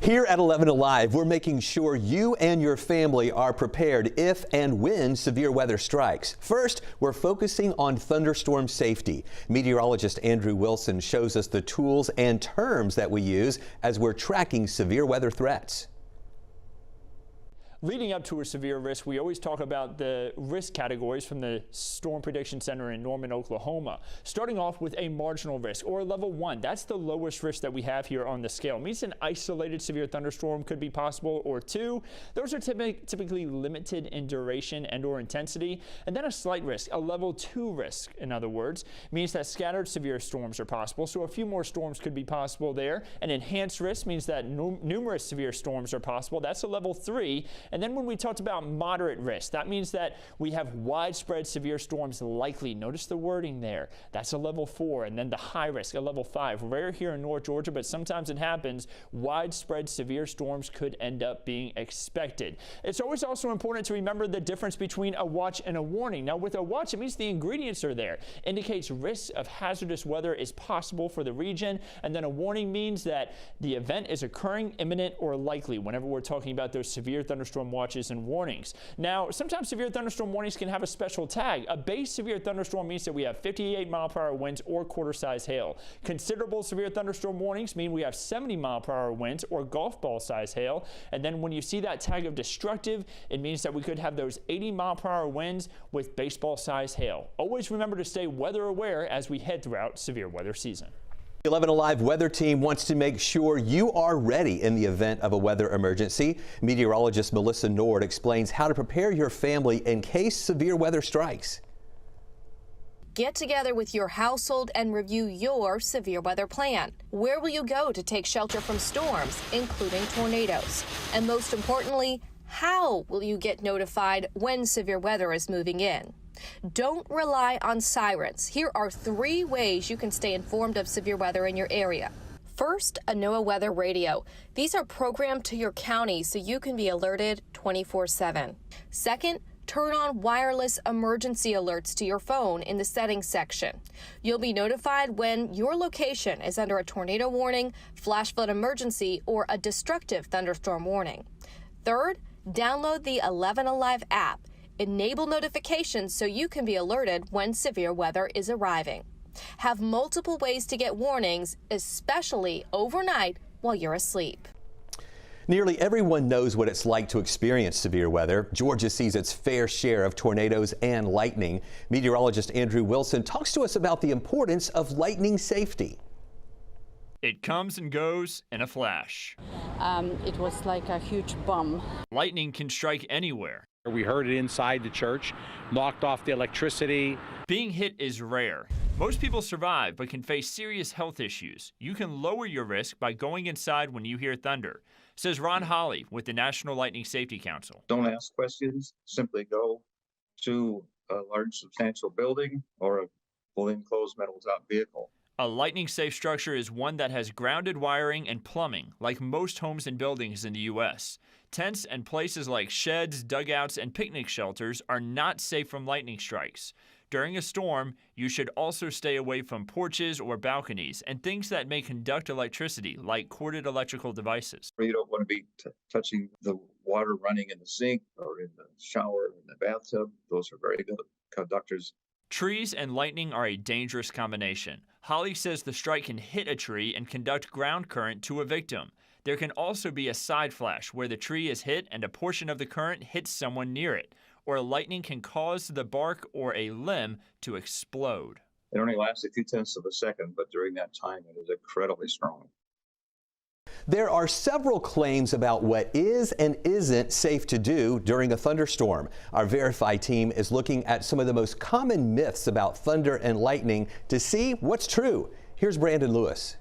Here at 11 Alive, we're making sure you and your family are prepared if and when severe weather strikes. First, we're focusing on thunderstorm safety. Meteorologist Andrew Wilson shows us the tools and terms that we use as we're tracking severe weather threats. Leading up to a severe risk, we always talk about the risk categories from the Storm Prediction Center in Norman, Oklahoma. Starting off with a marginal risk, or level 1. That's the lowest risk that we have here on the scale. It means an isolated severe thunderstorm could be possible, or 2. Those are typically limited in duration and or intensity. And then a slight risk, a level 2 risk, in other words, means that scattered severe storms are possible. So a few more storms could be possible there. An enhanced risk means that numerous severe storms are possible. That's a level 3. And then when we talked about moderate risk, that means that we have widespread severe storms likely. Notice the wording there. That's a level 4. And then the high risk, a level 5. Rare here in North Georgia, but sometimes it happens. Widespread severe storms could end up being expected. It's always also important to remember the difference between a watch and a warning. Now, with a watch, it means the ingredients are there. Indicates risk of hazardous weather is possible for the region. And then a warning means that the event is occurring, imminent, or likely whenever we're talking about those severe thunderstorm watches and warnings. Now, sometimes severe thunderstorm warnings can have a special tag. A base severe thunderstorm means that we have 58-mile-per-hour winds or quarter-size hail. Considerable severe thunderstorm warnings mean we have 70-mile-per-hour winds or golf ball-size hail. And then when you see that tag of destructive, it means that we could have those 80-mile-per-hour winds with baseball-size hail. Always remember to stay weather aware as we head throughout severe weather season. The 11 Alive weather team wants to make sure you are ready in the event of a weather emergency. Meteorologist Melissa Nord explains how to prepare your family in case severe weather strikes. Get together with your household and review your severe weather plan. Where will you go to take shelter from storms, including tornadoes? And most importantly, how will you get notified when severe weather is moving in? Don't rely on sirens. Here are 3 ways you can stay informed of severe weather in your area. First, a NOAA weather radio. These are programmed to your county so you can be alerted 24/7. Second, turn on wireless emergency alerts to your phone in the settings section. You'll be notified when your location is under a tornado warning, flash flood emergency, or a destructive thunderstorm warning. Third, download the 11 Alive app. Enable notifications so you can be alerted when severe weather is arriving. Have multiple ways to get warnings, especially overnight while you're asleep. Nearly everyone knows what it's like to experience severe weather. Georgia sees its fair share of tornadoes and lightning. Meteorologist Andrew Wilson talks to us about the importance of lightning safety. It comes and goes in a flash. It was like a huge bomb. Lightning can strike anywhere. We heard it inside the church, knocked off the electricity. Being hit is rare. Most people survive but can face serious health issues. You can lower your risk by going inside when you hear thunder, says Ron Holly with the National Lightning Safety Council. Don't ask questions, simply go to a large substantial building or a fully enclosed metal-top vehicle. A lightning-safe structure is one that has grounded wiring and plumbing, like most homes and buildings in the U.S. Tents and places like sheds, dugouts, and picnic shelters are not safe from lightning strikes. During a storm, you should also stay away from porches or balconies and things that may conduct electricity, like corded electrical devices. You don't want to be touching the water running in the sink or in the shower or in the bathtub. Those are very good conductors. Trees and lightning are a dangerous combination. Holly says the strike can hit a tree and conduct ground current to a victim. There can also be a side flash where the tree is hit and a portion of the current hits someone near it, or lightning can cause the bark or a limb to explode. It only lasts a few tenths of a second, but during that time it is incredibly strong. There are several claims about what is and isn't safe to do during a thunderstorm. Our Verify team is looking at some of the most common myths about thunder and lightning to see what's true. Here's Brandon Lewis.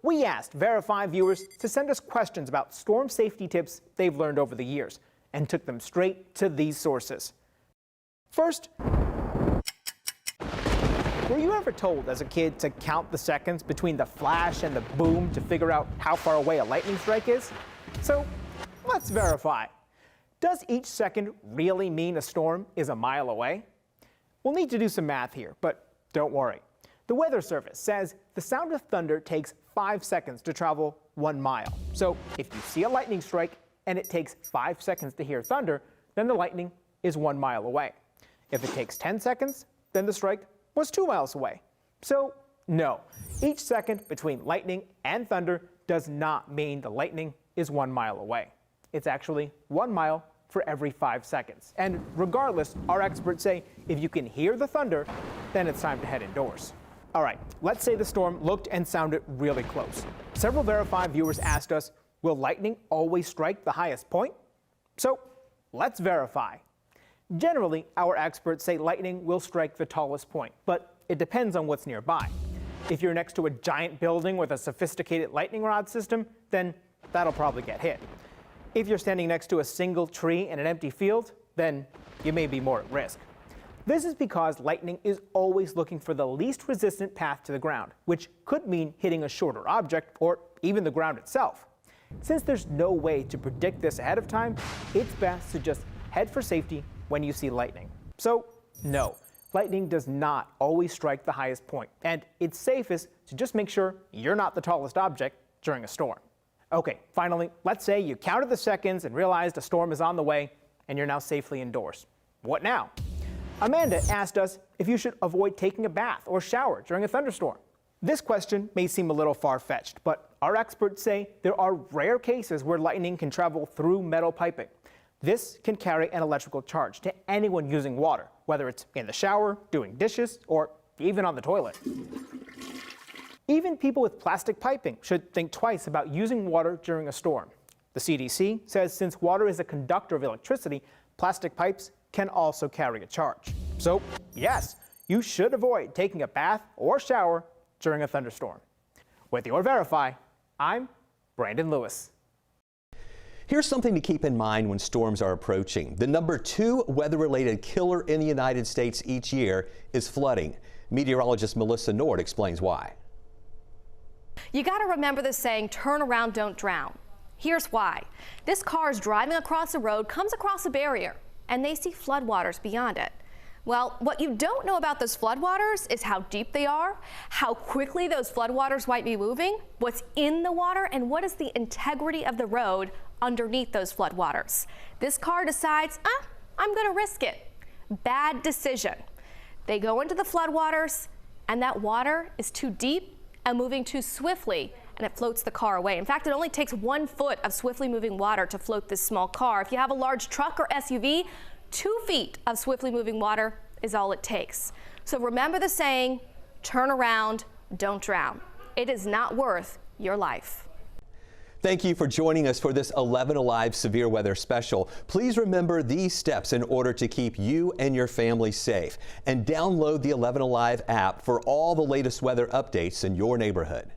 We asked Verify viewers to send us questions about storm safety tips they've learned over the years and took them straight to these sources. First, were you ever told as a kid to count the seconds between the flash and the boom to figure out how far away a lightning strike is? So let's verify. Does each second really mean a storm is a mile away? We'll need to do some math here, but don't worry. The Weather Service says the sound of thunder takes 5 seconds to travel 1 mile. So if you see a lightning strike and it takes 5 seconds to hear thunder, then the lightning is 1 mile away. If it takes 10 seconds, then the strike was 2 miles away. So no, each second between lightning and thunder does not mean the lightning is 1 mile away. It's actually 1 mile for every 5 seconds. And regardless, our experts say if you can hear the thunder, then it's time to head indoors. All right, let's say the storm looked and sounded really close. Several Verify viewers asked us, will lightning always strike the highest point? So let's verify. Generally, our experts say lightning will strike the tallest point, but it depends on what's nearby. If you're next to a giant building with a sophisticated lightning rod system, then that'll probably get hit. If you're standing next to a single tree in an empty field, then you may be more at risk. This is because lightning is always looking for the least resistant path to the ground, which could mean hitting a shorter object or even the ground itself. Since there's no way to predict this ahead of time, it's best to just head for safety when you see lightning. So, no, lightning does not always strike the highest point, and it's safest to just make sure you're not the tallest object during a storm. Okay, finally, let's say you counted the seconds and realized a storm is on the way, and you're now safely indoors. What now? Amanda asked us if you should avoid taking a bath or shower during a thunderstorm. This question may seem a little far-fetched, but our experts say there are rare cases where lightning can travel through metal piping. This can carry an electrical charge to anyone using water, whether it's in the shower, doing dishes, or even on the toilet. Even people with plastic piping should think twice about using water during a storm. The CDC says since water is a conductor of electricity, plastic pipes can also carry a charge. So, yes, you should avoid taking a bath or shower during a thunderstorm. With your Verify, I'm Brandon Lewis. Here's something to keep in mind when storms are approaching. The #2 weather-related killer in the United States each year is flooding. Meteorologist Melissa Nord explains why. You got to remember the saying, turn around, don't drown. Here's why. This car is driving across a road, comes across a barrier, and they see floodwaters beyond it. Well, what you don't know about those floodwaters is how deep they are, how quickly those floodwaters might be moving, what's in the water, and what is the integrity of the road underneath those floodwaters. This car decides, I'm going to risk it. Bad decision. They go into the floodwaters, and that water is too deep and moving too swiftly, and it floats the car away. In fact, it only takes 1 foot of swiftly moving water to float this small car. If you have a large truck or SUV, 2 feet of swiftly moving water is all it takes. So remember the saying, turn around, don't drown. It is not worth your life. Thank you for joining us for this 11 Alive Severe Weather Special. Please remember these steps in order to keep you and your family safe. And download the 11 Alive app for all the latest weather updates in your neighborhood.